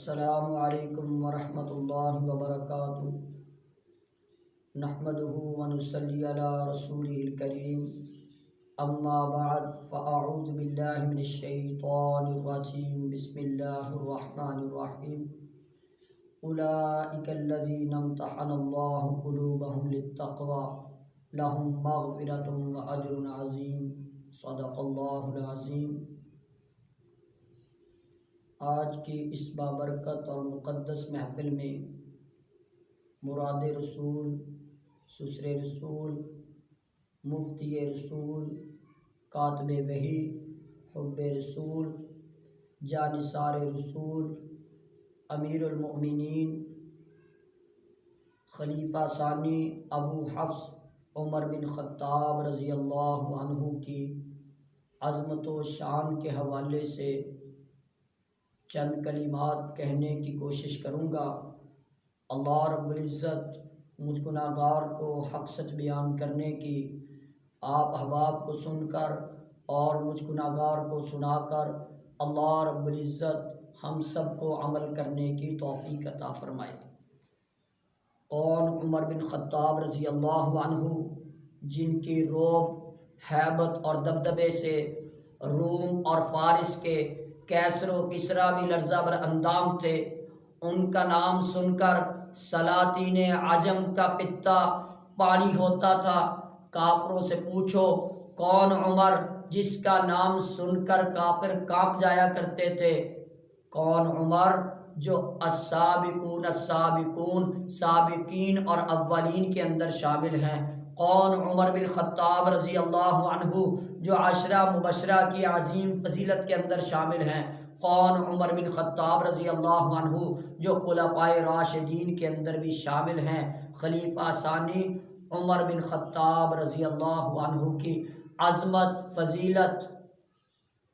السلام علیکم ورحمۃ اللہ وبرکاتہ۔ نحمدہ ونصلی علی رسولہ الکریم، اما بعد فاعوذ باللہ من الشیطان الرجیم، بسم اللہ الرحمن الرحیم۔ اولئک الذین امتحن اللہ قلوبہم للتقوی لہم مغفرۃ واجر عظیم، صدق اللہ العظیم۔ آج کی اس بابرکت اور مقدس محفل میں مراد رسول، سسر رسول، مفتی رسول، کاتب وحی، حب رسول، جانثار رسول، امیر المؤمنین، خلیفہ ثانی ابو حفص عمر بن خطاب رضی اللہ عنہ کی عظمت و شان کے حوالے سے چند کلمات کہنے کی کوشش کروں گا۔ اللہ رب العزت مجھ گناہ گار کو حق سچ بیان کرنے کی، آپ احباب کو سن کر اور مجھ گناہ گار کو سنا کر اللہ رب العزت ہم سب کو عمل کرنے کی توفیق عطا فرمائے۔ کون عمر بن خطاب رضی اللہ عنہ، جن کی رعب، ہیبت اور دبدبے سے روم اور فارس کے کیسر و کسریٰ بھی لرزہ بر اندام تھے۔ ان کا نام سن کر سلاطین عجم کا پتا پانی ہوتا تھا۔ کافروں سے پوچھو کون عمر، جس کا نام سن کر کافر کانپ جایا کرتے تھے؟ کون عمر جو السابقون السابقون، سابقین اور اولین کے اندر شامل ہیں؟ کون عمر بن خطاب رضی اللہ عنہ جو عشرہ مبشرہ کی عظیم فضیلت کے اندر شامل ہیں؟ کون عمر بن خطاب رضی اللہ عنہ جو خلفائے راشدین کے اندر بھی شامل ہیں؟ خلیفہ ثانی عمر بن خطاب رضی اللہ عنہ کی عظمت، فضیلت،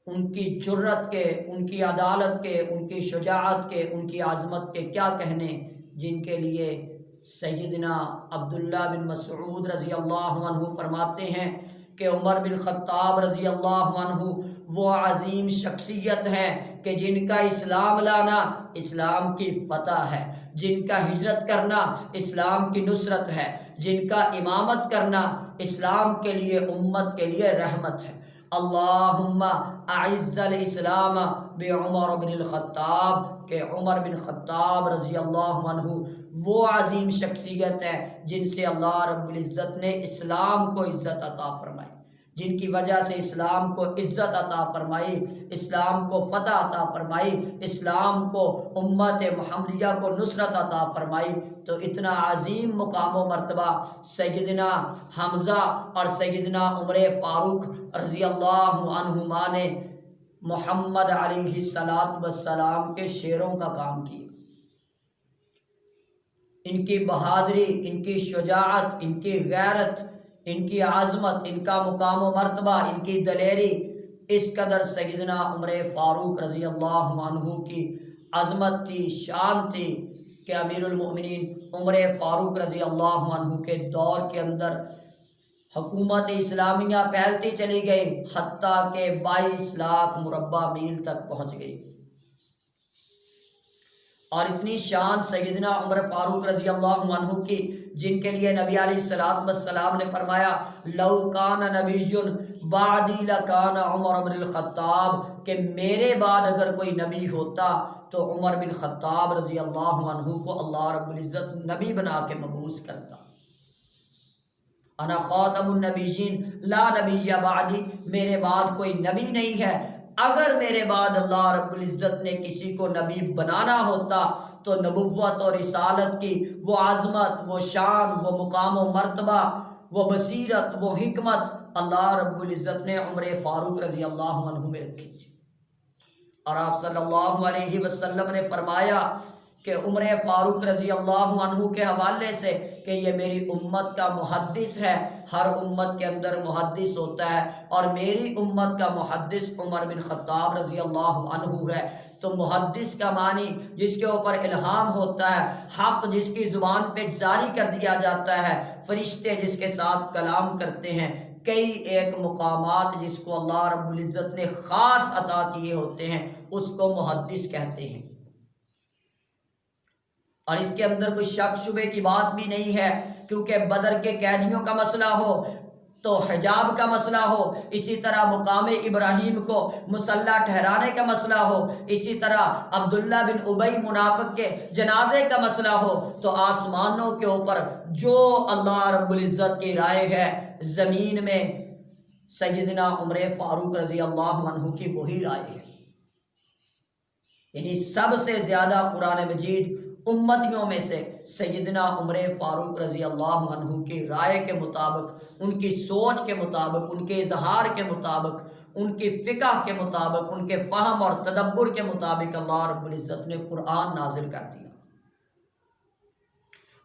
ان کی جرت کے، ان کی عدالت کے، ان کی شجاعت کے، ان کی عظمت کے کیا کہنے، جن کے لیے سیدنا عبداللہ بن مسعود رضی اللہ عنہ فرماتے ہیں کہ عمر بن خطاب رضی اللہ عنہ وہ عظیم شخصیت ہے کہ جن کا اسلام لانا اسلام کی فتح ہے، جن کا ہجرت کرنا اسلام کی نصرت ہے، جن کا امامت کرنا اسلام کے لیے، امت کے لیے رحمت ہے۔ اللہم اعز الاسلام بعمر بن الخطاب، کہ عمر بن خطاب رضی اللہ عنہ وہ عظیم شخصیت ہے جن سے اللہ رب العزت نے اسلام کو عزت عطا فرمائی، جن کی وجہ سے اسلام کو عزت عطا فرمائی، اسلام کو فتح عطا فرمائی، اسلام کو، امت محمدیہ کو نصرت عطا فرمائی۔ تو اتنا عظیم مقام و مرتبہ سیدنا حمزہ اور سیدنا عمر فاروق رضی اللہ عنہما نے محمد علیہ السلام کے شیروں کا کام کیا۔ ان کی بہادری، ان کی شجاعت، ان کی غیرت، ان کی عظمت، ان کا مقام و مرتبہ، ان کی دلیری اس قدر سیدنا عمر فاروق رضی اللہ عنہ کی عظمت تھی، شان تھی کہ امیر المؤمنین عمر فاروق رضی اللہ عنہ کے دور کے اندر حکومت اسلامیہ پھیلتی چلی گئی، حتیٰ کہ 22 لاکھ مربع میل تک پہنچ گئی۔ اور اتنی شان سیدنا عمر فاروق رضی اللہ عنہ کی، جن کے لیے نبی علیہ السلام نے فرمایا لو کان نبی بعدی لکان عمر بن الخطاب، کہ میرے بعد اگر کوئی نبی ہوتا تو عمر بن خطاب رضی اللہ عنہ کو اللہ رب العزت نبی بنا کے مبعوث کرتا۔ انا خاتم النبیین لا نبی بعدی، میرے بعد کوئی نبی نہیں ہے، اگر میرے بعد اللہ رب العزت نے کسی کو نبی بنانا ہوتا تو نبوت اور رسالت کی وہ عظمت، وہ شان، وہ مقام و مرتبہ، وہ بصیرت، وہ حکمت اللہ رب العزت نے عمر فاروق رضی اللہ عنہ میں رکھی تھی۔ اور آپ صلی اللہ علیہ وسلم نے فرمایا کہ عمر فاروق رضی اللہ عنہ کے حوالے سے کہ یہ میری امت کا محدث ہے، ہر امت کے اندر محدث ہوتا ہے اور میری امت کا محدث عمر بن خطاب رضی اللہ عنہ ہے۔ تو محدث کا معنی جس کے اوپر الہام ہوتا ہے، حق جس کی زبان پہ جاری کر دیا جاتا ہے، فرشتے جس کے ساتھ کلام کرتے ہیں، کئی ایک مقامات جس کو اللہ رب العزت نے خاص عطا کیے ہوتے ہیں، اس کو محدث کہتے ہیں۔ اور اس کے اندر کوئی شک شبے کی بات بھی نہیں ہے، کیونکہ بدر کے قیدیوں کا مسئلہ ہو تو حجاب کا مسئلہ ہو، اسی طرح مقام ابراہیم کو مسلح ٹھہرانے کا مسئلہ ہو، اسی طرح عبداللہ بن ابی منافق کے جنازے کا مسئلہ ہو، تو آسمانوں کے اوپر جو اللہ رب العزت کی رائے ہے، زمین میں سیدنا عمر فاروق رضی اللہ عنہ کی وہی رائے ہے۔ یعنی سب سے زیادہ قرآن مجید امتیوں میں سے سیدنا عمر فاروق رضی اللہ عنہ کی رائے کے مطابق، ان کی سوچ کے مطابق، ان کے اظہار کے مطابق، ان کی فقہ کے مطابق، ان کے فہم اور تدبر کے مطابق اللہ رب العزت نے قرآن نازل کر دیا۔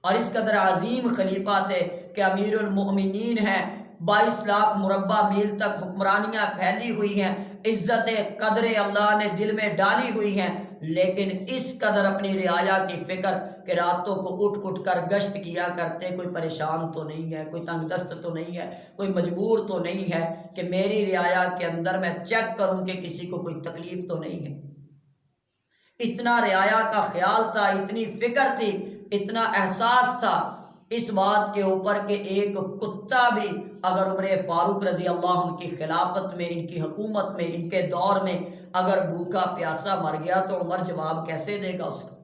اور اس قدر عظیم خلیفہ تھے کہ امیر المؤمنین ہیں، 22 لاکھ مربع میل تک حکمرانیاں پھیلی ہوئی ہیں، عزت قدر اللہ نے دل میں ڈالی ہوئی ہیں، لیکن اس قدر اپنی رعایا کی فکر کہ راتوں کو اٹھ اٹھ کر گشت کیا کرتے، کوئی پریشان تو نہیں ہے، کوئی تنگ دست تو نہیں ہے، کوئی مجبور تو نہیں ہے کہ میری رعایا کے اندر میں چیک کروں کہ کسی کو کوئی تکلیف تو نہیں ہے۔ اتنا رعایا کا خیال تھا، اتنی فکر تھی، اتنا احساس تھا اس بات کے اوپر کہ ایک کتا بھی اگر عمر فاروق رضی اللہ عنہ کی خلافت میں، ان کی حکومت میں، ان کے دور میں اگر بھوکا پیاسا مر گیا تو عمر جواب کیسے دے گا اس کا؟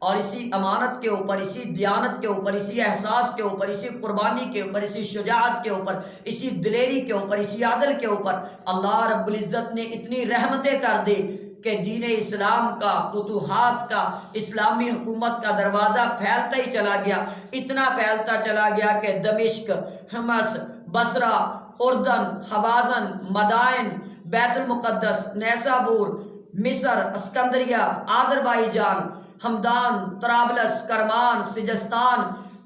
اور اسی امانت کے اوپر، اسی دیانت کے اوپر، اسی احساس کے اوپر، اسی قربانی کے اوپر، اسی شجاعت کے اوپر، اسی دلیری کے اوپر، اسی عدل کے اوپر اللہ رب العزت نے اتنی رحمتیں کر دی کہ دین اسلام کا، فتوحات کا، اسلامی حکومت کا دروازہ پھیلتا ہی چلا گیا، اتنا پھیلتا چلا گیا کہ دمشق، حمص، بصرہ، اردن، حوازن، مدائن، بیت المقدس، نیسابور، مصر، اسکندریہ، آذربائیجان، ہمدان، طرابلس، کرمان، سجستان،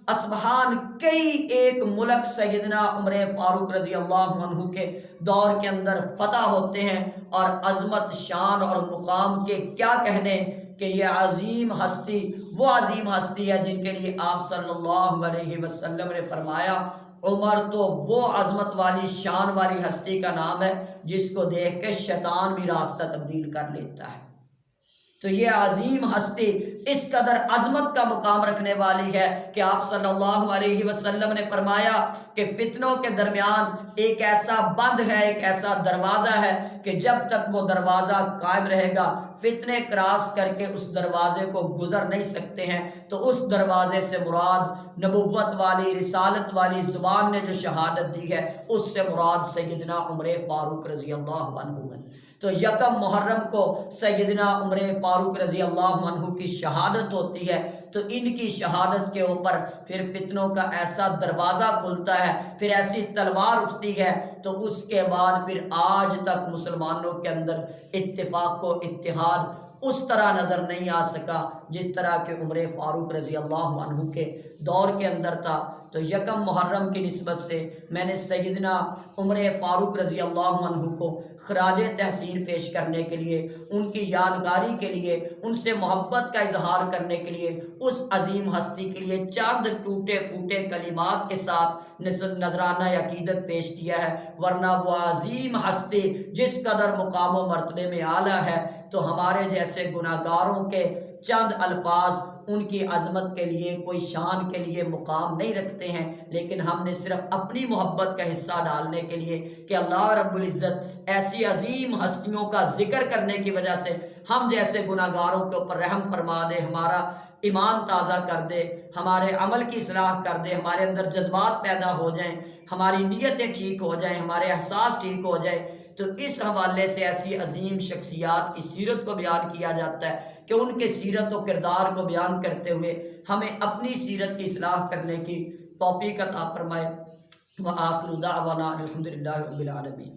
اصبہان، کئی ایک ملک سیدنا عمر فاروق رضی اللہ عنہ کے دور کے اندر فتح ہوتے ہیں، اور عظمت، شان اور مقام کے کیا کہنے کہ یہ عظیم ہستی وہ عظیم ہستی ہے جن کے لیے آپ صلی اللہ علیہ وسلم نے فرمایا عمر تو وہ عظمت والی، شان والی ہستی کا نام ہے جس کو دیکھ کے شیطان بھی راستہ تبدیل کر لیتا ہے۔ تو یہ عظیم ہستی اس قدر عظمت کا مقام رکھنے والی ہے کہ آپ صلی اللہ علیہ وسلم نے فرمایا کہ فتنوں کے درمیان ایک ایسا بند ہے، ایک ایسا دروازہ ہے کہ جب تک وہ دروازہ قائم رہے گا فتنے کراس کر کے اس دروازے کو گزر نہیں سکتے ہیں۔ تو اس دروازے سے مراد نبوت والی، رسالت والی زبان نے جو شہادت دی ہے اس سے مراد سیدنا عمر فاروق رضی اللہ عنہ ہے۔ تو یکم محرم کو سیدنا عمر فاروق رضی اللہ عنہ کی شہادت ہوتی ہے، تو ان کی شہادت کے اوپر پھر فتنوں کا ایسا دروازہ کھلتا ہے، پھر ایسی تلوار اٹھتی ہے، تو اس کے بعد پھر آج تک مسلمانوں کے اندر اتفاق و اتحاد اس طرح نظر نہیں آ سکا جس طرح کہ عمر فاروق رضی اللہ عنہ کے دور کے اندر تھا۔ تو یکم محرم کی نسبت سے میں نے سیدنا عمر فاروق رضی اللہ عنہ کو خراج تحسین پیش کرنے کے لیے، ان کی یادگاری کے لیے، ان سے محبت کا اظہار کرنے کے لیے، اس عظیم ہستی کے لیے چند ٹوٹے پھوٹے کلمات کے ساتھ نذرانہ عقیدت پیش کیا ہے، ورنہ وہ عظیم ہستی جس قدر مقام و مرتبے میں اعلیٰ ہے تو ہمارے جیسے گناہگاروں کے چند الفاظ ان کی عظمت کے لیے، کوئی شان کے لیے مقام نہیں رکھتے ہیں، لیکن ہم نے صرف اپنی محبت کا حصہ ڈالنے کے لیے کہ اللہ رب العزت ایسی عظیم ہستیوں کا ذکر کرنے کی وجہ سے ہم جیسے گناہگاروں کے اوپر رحم فرما دے، ہمارا ایمان تازہ کر دے، ہمارے عمل کی اصلاح کر دے، ہمارے اندر جذبات پیدا ہو جائیں، ہماری نیتیں ٹھیک ہو جائیں، ہمارے احساس ٹھیک ہو جائیں۔ تو اس حوالے سے ایسی عظیم شخصیات کی سیرت کو بیان کیا جاتا ہے کہ ان کے سیرت و کردار کو بیان کرتے ہوئے ہمیں اپنی سیرت کی اصلاح کرنے کی توفیق عطا فرمائے۔ وآخر دعوانا الحمدللہ رب العالمین۔